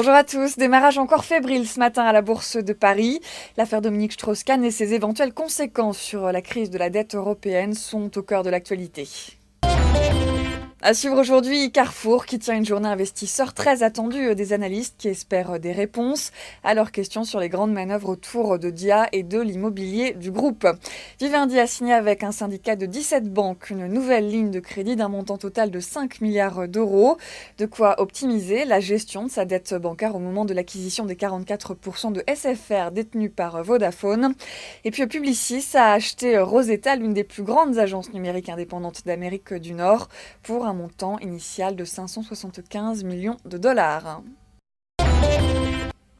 Bonjour à tous, démarrage encore fébrile ce matin à la Bourse de Paris. L'affaire Dominique Strauss-Kahn et ses éventuelles conséquences sur la crise de la dette européenne sont au cœur de l'actualité. À suivre aujourd'hui, Carrefour qui tient une journée investisseur très attendue des analystes qui espèrent des réponses à leurs questions sur les grandes manœuvres autour de Dia et de l'immobilier du groupe. Vivendi a signé avec un syndicat de 17 banques une nouvelle ligne de crédit d'un montant total de 5 milliards d'euros. De quoi optimiser la gestion de sa dette bancaire au moment de l'acquisition des 44% de SFR détenus par Vodafone. Et puis Publicis a acheté Rosetta, l'une des plus grandes agences numériques indépendantes d'Amérique du Nord, pour un montant initial de 575 millions de dollars.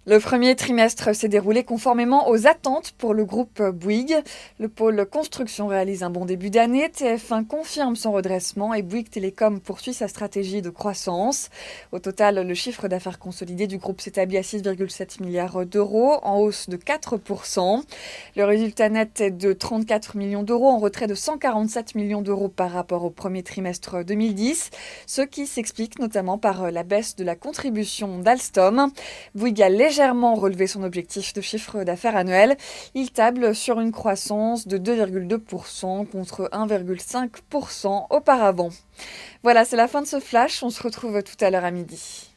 Le premier trimestre s'est déroulé conformément aux attentes pour le groupe Bouygues. Le pôle construction réalise un bon début d'année, TF1 confirme son redressement et Bouygues Télécom poursuit sa stratégie de croissance. Au total, le chiffre d'affaires consolidé du groupe s'établit à 6,7 milliards d'euros, en hausse de 4%. Le résultat net est de 34 millions d'euros, en retrait de 147 millions d'euros par rapport au premier trimestre 2010, ce qui s'explique notamment par la baisse de la contribution d'Alstom. Bouygues a légèrement relevé son objectif de chiffre d'affaires annuel. Il table sur une croissance de 2,2% contre 1,5% auparavant. Voilà, c'est la fin de ce flash. On se retrouve tout à l'heure à midi.